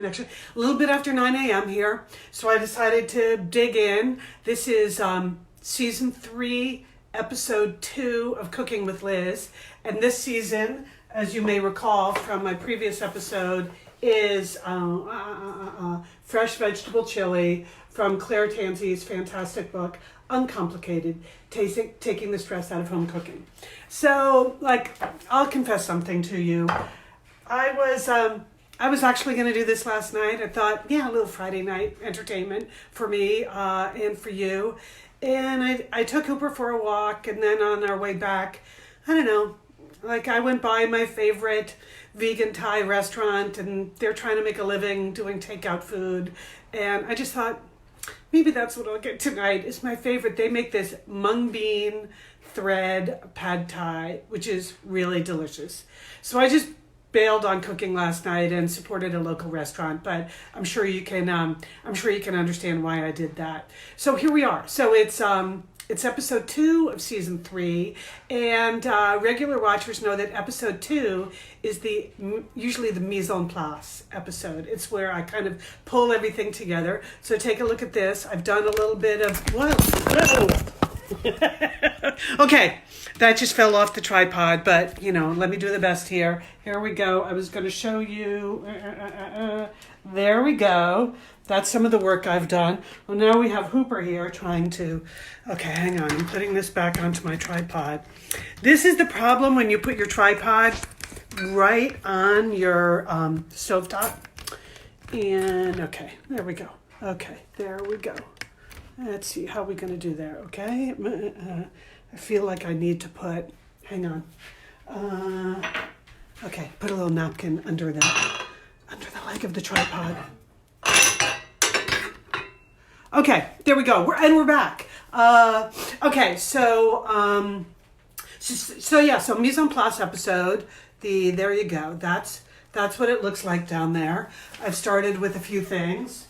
Actually, a little bit after 9 a.m. here, so I decided to dig in. This is season 3, episode 2 of Cooking with Liz. And this season, as you may recall from my previous episode, is fresh vegetable chili from Claire Tansey's fantastic book, Uncomplicated, taking the stress out of home cooking. So, I'll confess something to you. I was actually going to do this last night. I thought, a little Friday night entertainment for me and for you. And I took Hooper for a walk, and then on our way back, I don't know, I went by my favorite vegan Thai restaurant, and they're trying to make a living doing takeout food. And I just thought, maybe that's what I'll get tonight. It's my favorite. They make this mung bean thread pad Thai, which is really delicious. So I just bailed on cooking last night and supported a local restaurant, but I'm sure you can understand why I did that. So here we are. So it's episode 2 of season 3, and regular watchers know that episode 2 is usually the mise en place episode. It's where I kind of pull everything together. So take a look at this. I've done a little bit of whoa. Okay, that just fell off the tripod, but let me do the best here. Here we go. I was going to show you. There we go. That's some of the work I've done. Well, now we have Hooper here trying to. Okay, hang on. I'm putting this back onto my tripod. This is the problem when you put your tripod right on your stovetop. And okay, there we go. Okay, there we go. Let's see how we're going to do there, okay? I feel like I need to put, hang on. Okay, put a little napkin under the leg of the tripod. Okay, there we go. We're back. Okay, so mise en place episode. There you go. That's what it looks like down there. I've started with a few things.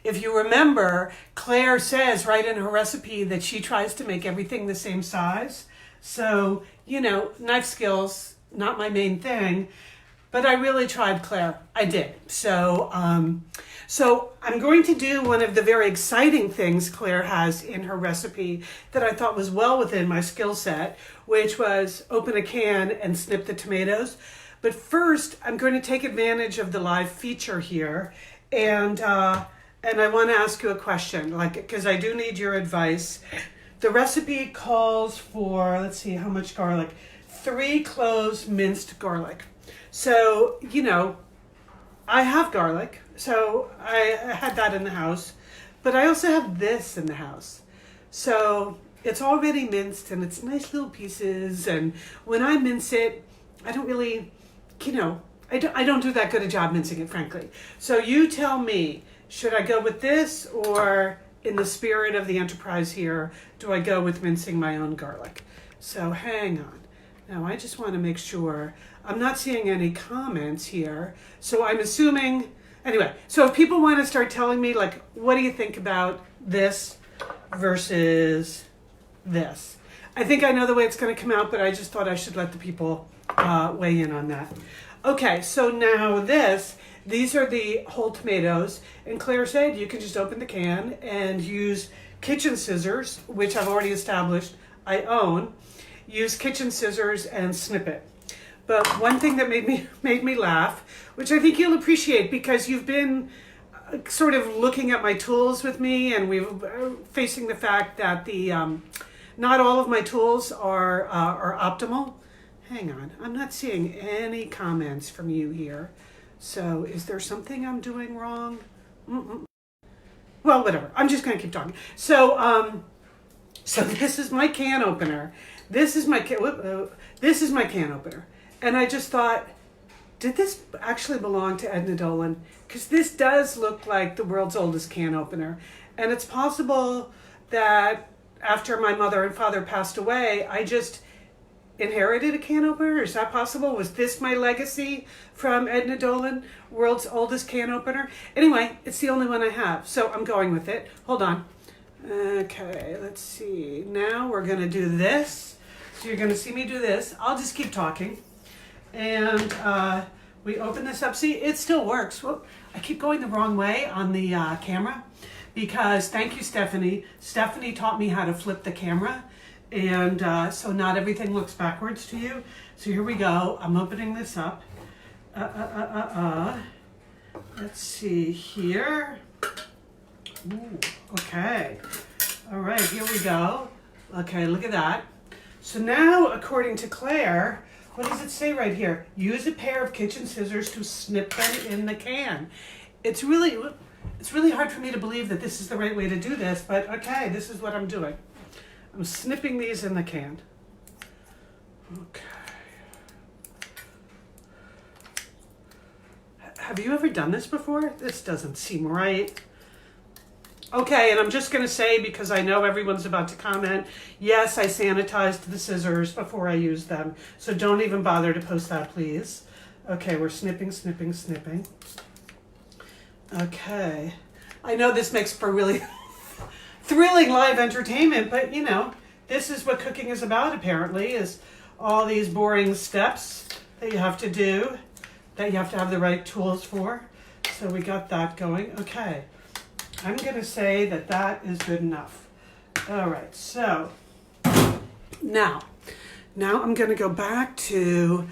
If you remember, Claire says right in her recipe that she tries to make everything the same size. So, knife skills, not my main thing, but I really tried, Claire. I did. So I'm going to do one of the very exciting things Claire has in her recipe that I thought was well within my skill set, which was open a can and snip the tomatoes. But first, I'm going to take advantage of the live feature here. And I want to ask you a question, because I do need your advice. The recipe calls for, let's see, how much garlic? 3 cloves minced garlic. So, I have garlic, so I had that in the house, but I also have this in the house. So it's already minced, and it's nice little pieces, and when I mince it, I don't really, I don't do that good a job mincing it, frankly. So you tell me, should I go with this, or in the spirit of the enterprise here, do I go with mincing my own garlic? So hang on. Now I just want to make sure. I'm not seeing any comments here. So I'm assuming, anyway, so if people want to start telling me, what do you think about this versus this? I think I know the way it's going to come out, but I just thought I should let the people weigh in on that. Okay, so now these are the whole tomatoes, and Claire said you can just open the can and use kitchen scissors, which I've already established I own. Use kitchen scissors and snip it. But one thing that made me laugh, which I think you'll appreciate because you've been sort of looking at my tools with me, and we're facing the fact that not all of my tools are optimal. Hang on, I'm not seeing any comments from you here. So is there something I'm doing wrong? Well, whatever. I'm just going to keep talking. So this is my can opener. This is my can opener. And I just thought, did this actually belong to Edna Dolan? Because this does look like the world's oldest can opener. And it's possible that after my mother and father passed away, I just inherited a can opener? Is that possible? Was this my legacy from Edna Dolan, world's oldest can opener? Anyway, it's the only one I have, so I'm going with it. Hold on. Okay, let's see. Now we're going to do this. So you're going to see me do this. I'll just keep talking. And we open this up. See, it still works. Well, I keep going the wrong way on the camera because, thank you, Stephanie. Stephanie taught me how to flip the camera. And so not everything looks backwards to you. So here we go. I'm opening this up. Let's see here. Ooh, okay. All right, here we go. Okay, look at that. So now, according to Claire, what does it say right here? Use a pair of kitchen scissors to snip them in the can. It's really hard for me to believe that this is the right way to do this, but okay, this is what I'm doing. I'm snipping these in the can. Okay. Have you ever done this before? This doesn't seem right. Okay, and I'm just going to say, because I know everyone's about to comment, yes, I sanitized the scissors before I used them. So don't even bother to post that, please. Okay, we're snipping. Okay. I know this makes for really thrilling live entertainment, but you know, this is what cooking is about, apparently, is all these boring steps that you have to do, that you have to have the right tools for. So we got that going. Okay. I'm going to say that that is good enough. All right, so now I'm going to go back to,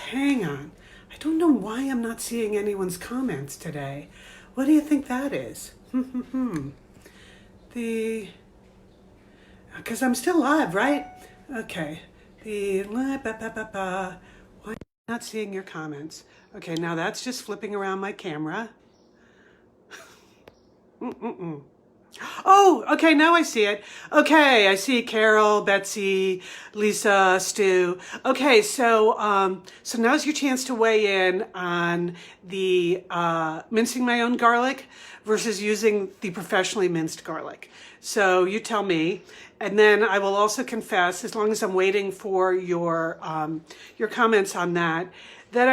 hang on. I don't know why I'm not seeing anyone's comments today. What do you think that is? Because I'm still live, right? Okay. Why am I not seeing your comments? Okay, now that's just flipping around my camera. Oh, okay, now I see it. Okay, I see Carol, Betsy, Lisa, Stu. Okay, so now's your chance to weigh in on the mincing my own garlic versus using the professionally minced garlic. So you tell me, and then I will also confess, as long as I'm waiting for your comments on that, that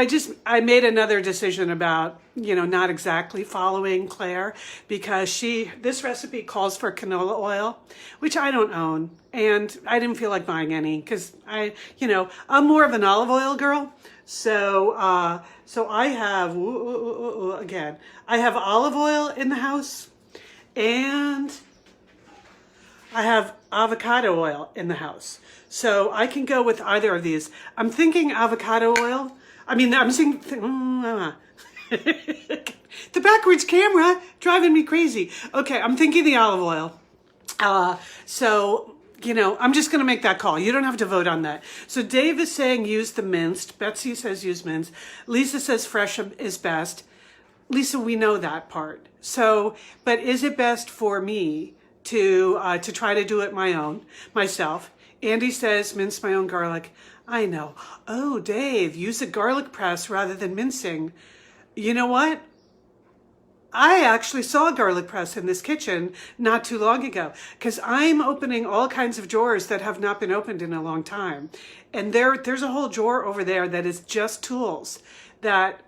I made another decision about, you know, not exactly following Claire, because this recipe calls for canola oil, which I don't own. And I didn't feel like buying any because I'm more of an olive oil girl. So I have, again, I have olive oil in the house and I have avocado oil in the house. So I can go with either of these. I'm thinking avocado oil. I'm seeing the backwards camera driving me crazy. Okay, I'm thinking the olive oil. So, I'm just going to make that call. You don't have to vote on that. So Dave is saying use the minced. Betsy says use minced. Lisa says fresh is best. Lisa, we know that part. So, but is it best for me to try to do it myself? Andy says mince my own garlic. I know. Oh, Dave, use a garlic press rather than mincing. You know what? I actually saw a garlic press in this kitchen not too long ago because I'm opening all kinds of drawers that have not been opened in a long time. And there's a whole drawer over there that is just tools that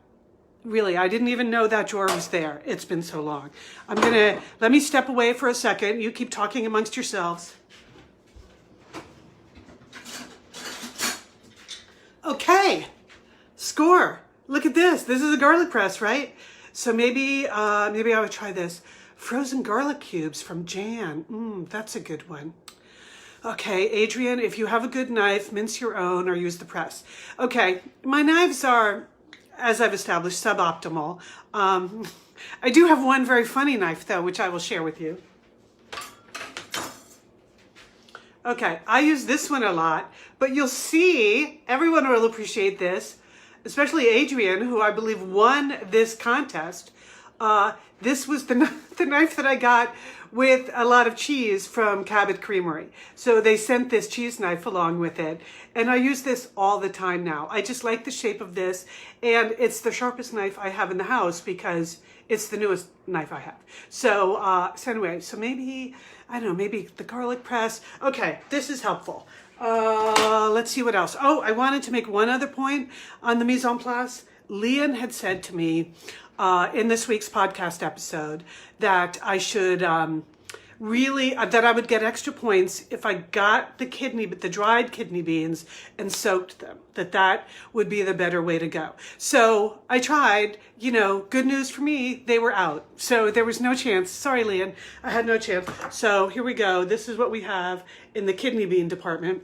really, I didn't even know that drawer was there. It's been so long. Let me step away for a second. You keep talking amongst yourselves. Okay, score. Look at this. This is a garlic press, right? So maybe I would try this. Frozen garlic cubes from Jan. That's a good one. Okay, Adrian, if you have a good knife, mince your own or use the press. Okay, my knives are, as I've established, suboptimal. I do have one very funny knife, though, which I will share with you. Okay, I use this one a lot, but you'll see, everyone will appreciate this, especially Adrian, who I believe won this contest. This was the knife that I got with a lot of cheese from Cabot Creamery. So they sent this cheese knife along with it. And I use this all the time now. I just like the shape of this. And it's the sharpest knife I have in the house because it's the newest knife I have. So anyway, so maybe, I don't know, maybe the garlic press. Okay, this is helpful. Let's see what else. Oh, I wanted to make one other point on the mise en place. Lian had said to me in this week's podcast episode that I should really, that I would get extra points if I got the dried kidney beans and soaked them, that would be the better way to go. So I tried, good news for me, they were out. So there was no chance. Sorry, Lian, I had no chance. So here we go. This is what we have in the kidney bean department.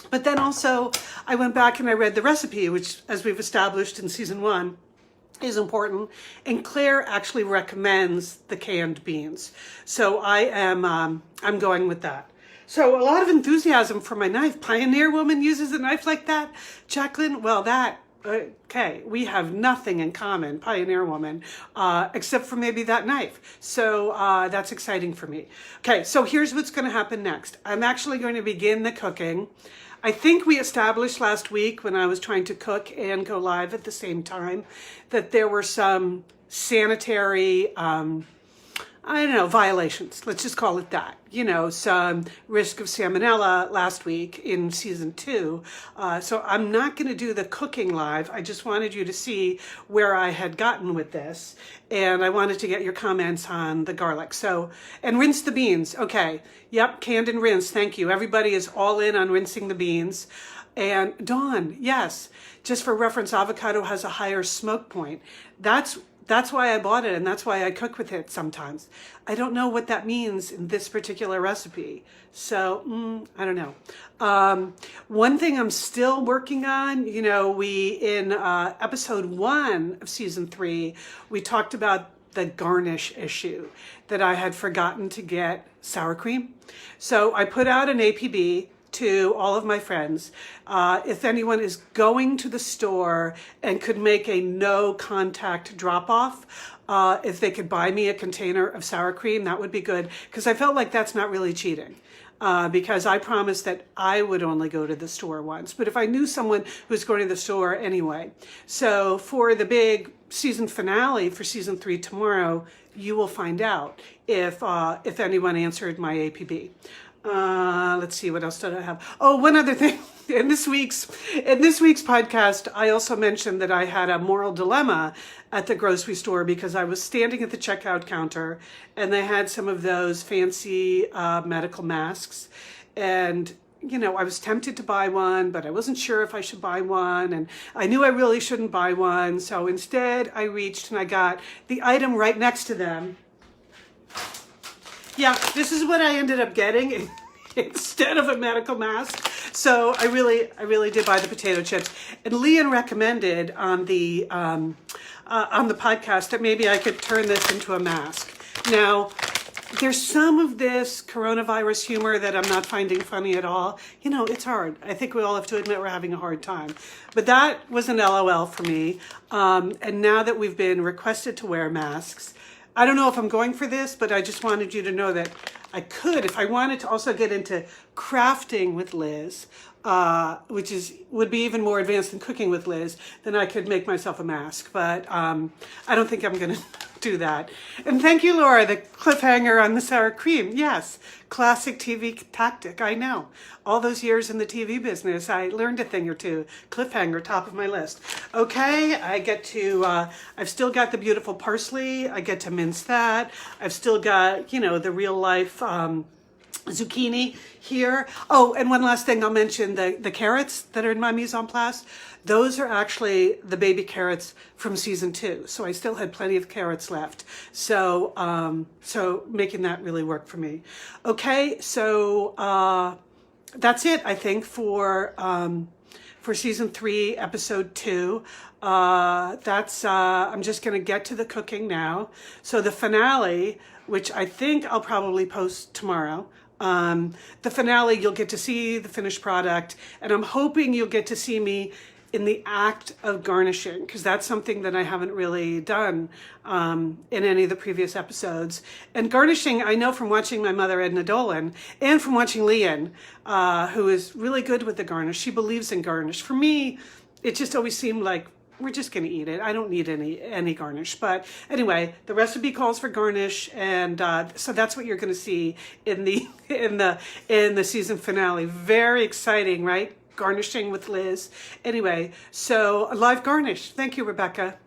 But then also I went back and I read the recipe, which, as we've established in season 1, is important, and Claire actually recommends the canned beans. So I'm going with that. So a lot of enthusiasm for my knife. Pioneer woman uses a knife like that, Jacqueline. Well, okay, we have nothing in common, Pioneer woman, except for maybe that knife. So that's exciting for me. Okay, so here's what's going to happen next. I'm actually going to begin the cooking. I think we established last week when I was trying to cook and go live at the same time that there were some sanitary, violations. Let's just call it that. Some risk of salmonella last week in season 2. So I'm not going to do the cooking live. I just wanted you to see where I had gotten with this. And I wanted to get your comments on the garlic. So, and rinse the beans. Okay. Yep. Canned and rinsed. Thank you. Everybody is all in on rinsing the beans. And Dawn, yes, just for reference, avocado has a higher smoke point. That's why I bought it, and that's why I cook with it sometimes. I don't know what that means in this particular recipe. So, I don't know. One thing I'm still working on, in episode 1 of season 3, we talked about the garnish issue, that I had forgotten to get sour cream. So I put out an APB to all of my friends. If anyone is going to the store and could make a no contact drop off, if they could buy me a container of sour cream, that would be good, because I felt like that's not really cheating. Because I promised that I would only go to the store once. But if I knew someone who was going to the store anyway. So for the big season finale for season 3 tomorrow, you will find out if anyone answered my APB. Let's see, what else did I have? Oh, one other thing. In this week's podcast, I also mentioned that I had a moral dilemma at the grocery store because I was standing at the checkout counter and they had some of those fancy medical masks. And, I was tempted to buy one, but I wasn't sure if I should buy one. And I knew I really shouldn't buy one. So instead, I reached and I got the item right next to them. Yeah, this is what I ended up getting instead of a medical mask. So I really did buy the potato chips. And Lian recommended on the podcast that maybe I could turn this into a mask. Now, there's some of this coronavirus humor that I'm not finding funny at all. It's hard. I think we all have to admit we're having a hard time. But that was an LOL for me. And now that we've been requested to wear masks, I don't know if I'm going for this, but I just wanted you to know that I could, if I wanted to also get into crafting with Liz, which would be even more advanced than cooking with Liz, then I could make myself a mask. But I don't think I'm going to do that. And thank you, Laura, the cliffhanger on the sour cream. Yes, classic TV tactic. I know. All those years in the TV business, I learned a thing or two. Cliffhanger, top of my list. Okay, I've still got the beautiful parsley. I get to mince that. I've still got, the real life zucchini here. Oh, and one last thing I'll mention, the carrots that are in my mise en place, those are actually the baby carrots from season 2. So I still had plenty of carrots left. So making that really work for me. Okay, so that's it, I think, for season 3, episode 2. I'm just going to get to the cooking now. So the finale, which I think I'll probably post tomorrow. The finale, you'll get to see the finished product, and I'm hoping you'll get to see me in the act of garnishing, because that's something that I haven't really done in any of the previous episodes. And garnishing, I know from watching my mother, Edna Dolan, and from watching Lian, who is really good with the garnish. She believes in garnish. For me, it just always seemed like we're just going to eat it. I don't need any garnish. But anyway, the recipe calls for garnish, and so that's what you're going to see in the season finale. Very exciting, right? Garnishing with Liz. Anyway, so a live garnish. Thank you, Rebecca.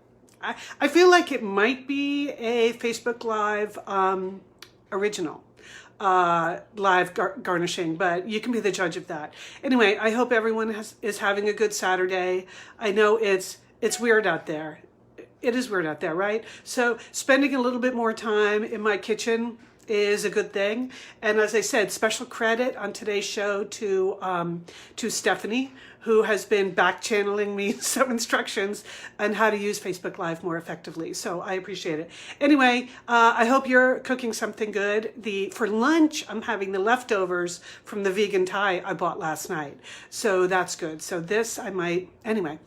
I feel like it might be a Facebook Live original. live garnishing, but you can be the judge of that. Anyway, I hope everyone is having a good Saturday. I know it's weird out there. It is weird out there, right? So spending a little bit more time in my kitchen is a good thing. And as I said, special credit on today's show to Stephanie, who has been back channeling me some instructions on how to use Facebook Live more effectively. So I appreciate it. Anyway, I hope you're cooking something good. For lunch, I'm having the leftovers from the vegan Thai I bought last night. So that's good. So this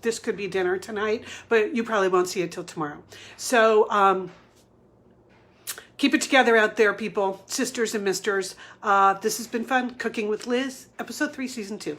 this could be dinner tonight, but you probably won't see it till tomorrow. So, keep it together out there, people, sisters and misters. This has been fun. Cooking with Liz, episode 3, season 2.